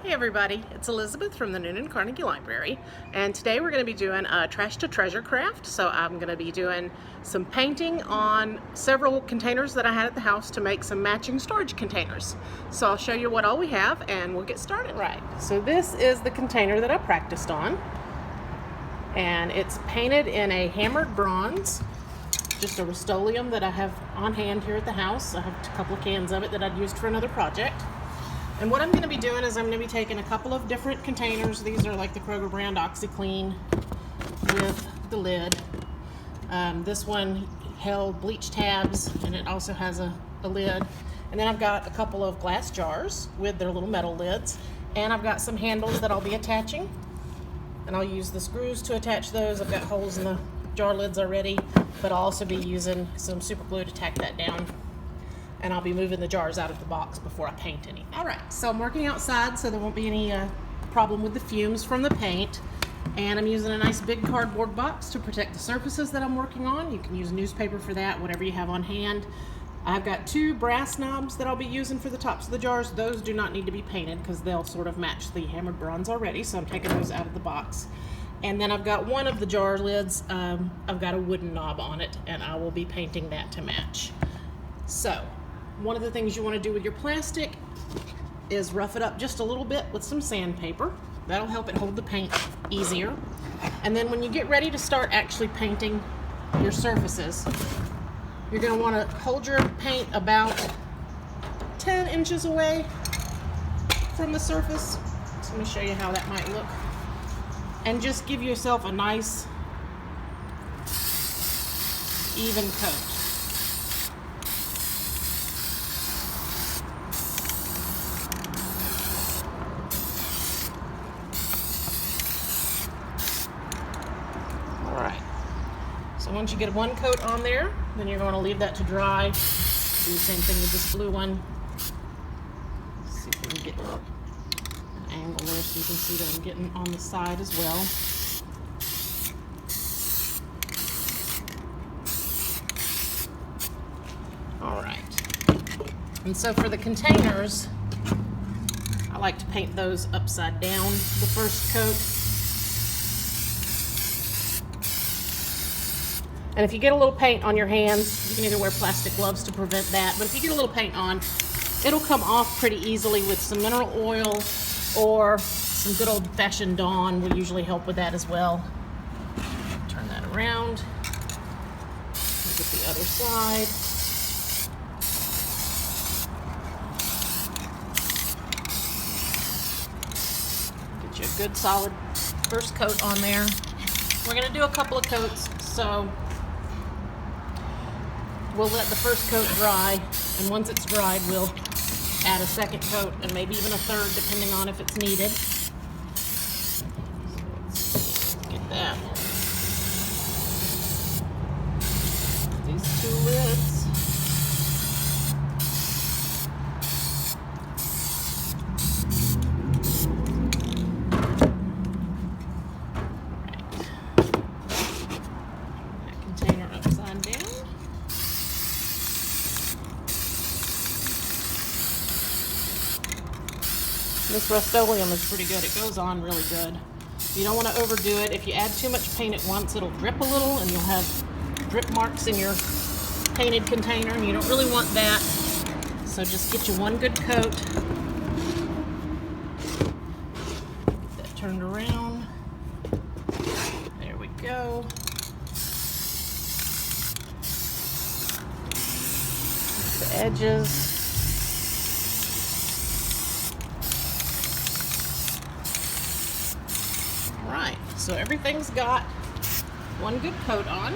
Hey everybody, it's Elizabeth from the Newnan Carnegie Library, and today we're going to be doing a trash to treasure craft. So I'm going to be doing some painting on several containers that I had at the house to make some matching storage containers. So I'll show you what all we have and we'll get started. Right, so this is the container that I practiced on, and it's painted in a hammered bronze, just a Rust-Oleum that I have on hand here at the house. I have a couple of cans of it that I'd used for another project. And what I'm going to be doing is I'm going to be taking a couple of different containers. These are like the Kroger brand OxyClean with the lid. This one held bleach tabs, and it also has a lid. And then I've got a couple of glass jars with their little metal lids. And I've got some handles that I'll be attaching. And I'll use the screws to attach those. I've got holes in the jar lids already, but I'll also be using some super glue to tack that down. And I'll be moving the jars out of the box before I paint any. All right, so I'm working outside, so there won't be any problem with the fumes from the paint. And I'm using a nice big cardboard box to protect the surfaces that I'm working on. You can use newspaper for that, whatever you have on hand. I've got two brass knobs that I'll be using for the tops of the jars. Those do not need to be painted because they'll sort of match the hammered bronze already, so I'm taking those out of the box. And then I've got one of the jar lids, I've got a wooden knob on it, and I will be painting that to match. So, one of the things you want to do with your plastic is rough it up just a little bit with some sandpaper. That'll help it hold the paint easier. And then when you get ready to start actually painting your surfaces, you're going to want to hold your paint about 10 inches away from the surface. So let me show you how that might look. And just give yourself a nice even coat. So once you get one coat on there, then you're going to leave that to dry. Do the same thing with this blue one. Let's see if we can get an angle there so you can see that I'm getting on the side as well. All right. And so for the containers, I like to paint those upside down the first coat. And if you get a little paint on your hands, you can either wear plastic gloves to prevent that, but if you get a little paint on, it'll come off pretty easily with some mineral oil or some good old-fashioned Dawn will usually help with that as well. Turn that around. Look at the other side. Get you a good solid first coat on there. We're going to do a couple of coats, so we'll let the first coat dry, and once it's dried, we'll add a second coat and maybe even a third, depending on if it's needed. So let's get that. These two lids. That container upside down. This Rust-Oleum is pretty good. It goes on really good. You don't want to overdo it. If you add too much paint at once, it'll drip a little and you'll have drip marks in your painted container, and you don't really want that. So just get you one good coat. Get that turned around. There we go. The edges. Right, so everything's got one good coat on,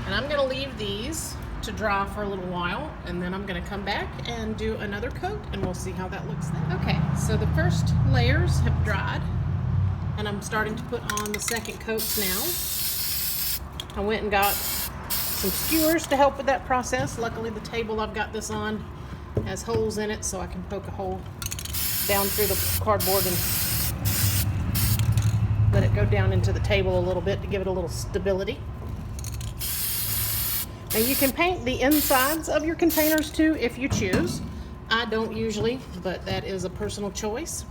and I'm going to leave these to dry for a little while, and then I'm going to come back and do another coat, and we'll see how that looks then. Okay, so the first layers have dried, and I'm starting to put on the second coats now. I went and got some skewers to help with that process. Luckily the table I've got this on has holes in it, so I can poke a hole down through the cardboard and let it go down into the table a little bit to give it a little stability. Now you can paint the insides of your containers too if you choose. I don't usually, but that is a personal choice.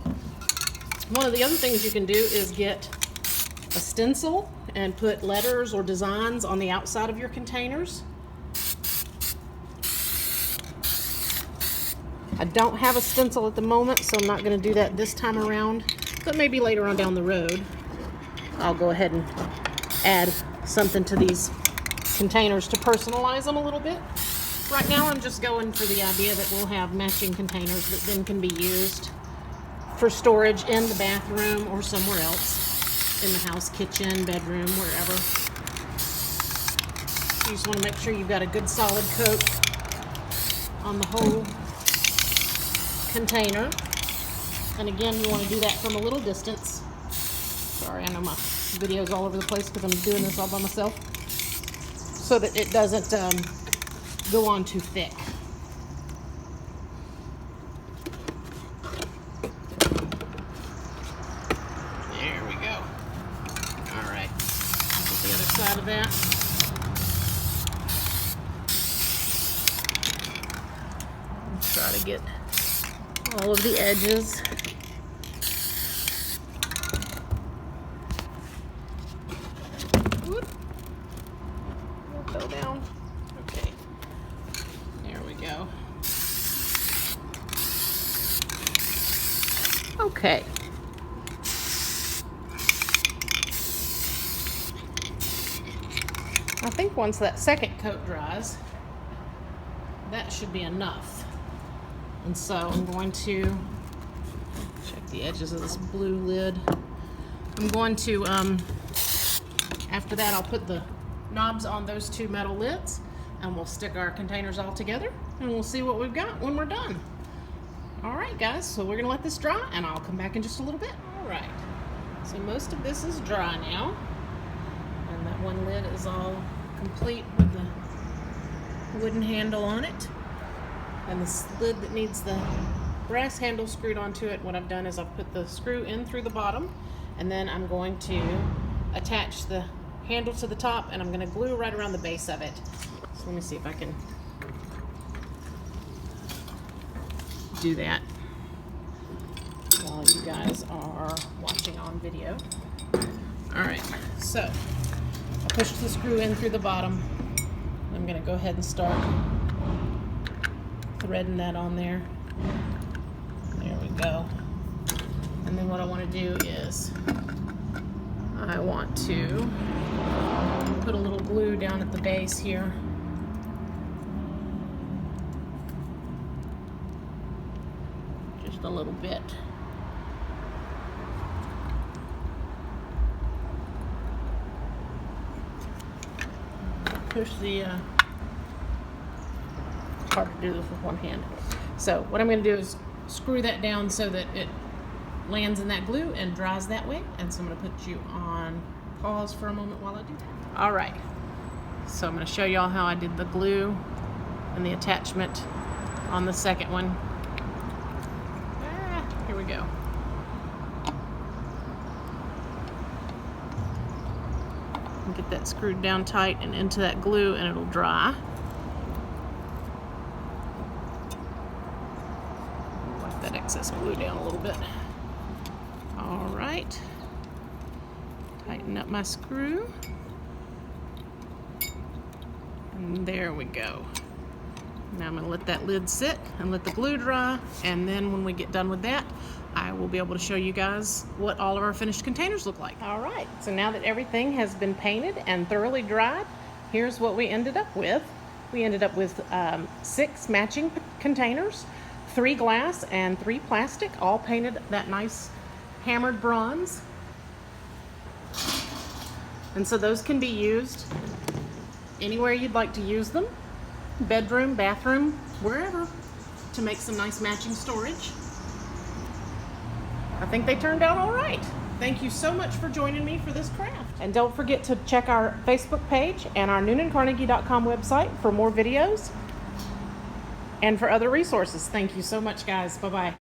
One of the other things you can do is get a stencil and put letters or designs on the outside of your containers. I don't have a stencil at the moment, so I'm not going to do that this time around, but maybe later on down the road I'll go ahead and add something to these containers to personalize them a little bit. Right now I'm just going for the idea that we'll have matching containers that then can be used for storage in the bathroom or somewhere else, in the house, kitchen, bedroom, wherever. You just want to make sure you've got a good solid coat on the whole container. And again, you want to do that from a little distance. Sorry, I know my video's all over the place because I'm doing this all by myself, so that it doesn't go on too thick. There we go. All right, get the other side of that. Try to get all of the edges. Whoop. Fell down. Okay. There we go. Okay. I think once that second coat dries, that should be enough. And so I'm going to check the edges of this blue lid. I'm going to, after that, I'll put the knobs on those two metal lids, and we'll stick our containers all together, and we'll see what we've got when we're done. All right, guys, so we're gonna let this dry, and I'll come back in just a little bit. All right, so most of this is dry now, and that one lid is all complete with the wooden handle on it. And this lid that needs the brass handle screwed onto it, what I've done is I've put the screw in through the bottom, and then I'm going to attach the handle to the top, and I'm going to glue right around the base of it. So let me see if I can do that while you guys are watching on video. All right, so I pushed the screw in through the bottom. I'm going to go ahead and start threading that on there. There we go. And then what I want to do is I want to put a little glue down at the base here. Just a little bit. Push the hard to do this with one hand. So what I'm going to do is screw that down so that it lands in that glue and dries that way. And so I'm going to put you on pause for a moment while I do that. All right, so I'm going to show y'all how I did the glue and the attachment on the second one. Here we go. Get that screwed down tight and into that glue, and it'll dry. Wipe that excess glue down a little bit. All right, tighten up my screw, and there we go. Now I'm going to let that lid sit and let the glue dry, and then when we get done with that, I will be able to show you guys what all of our finished containers look like. All right, so now that everything has been painted and thoroughly dried, here's what we ended up with. We ended up with 6 matching containers, 3 glass and 3 plastic, all painted that nice hammered bronze. And so those can be used anywhere you'd like to use them, bedroom, bathroom, wherever, to make some nice matching storage. I think they turned out all right. Thank you so much for joining me for this craft. And don't forget to check our Facebook page and our NewnanCarnegie.com website for more videos and for other resources. Thank you so much, guys. Bye-bye.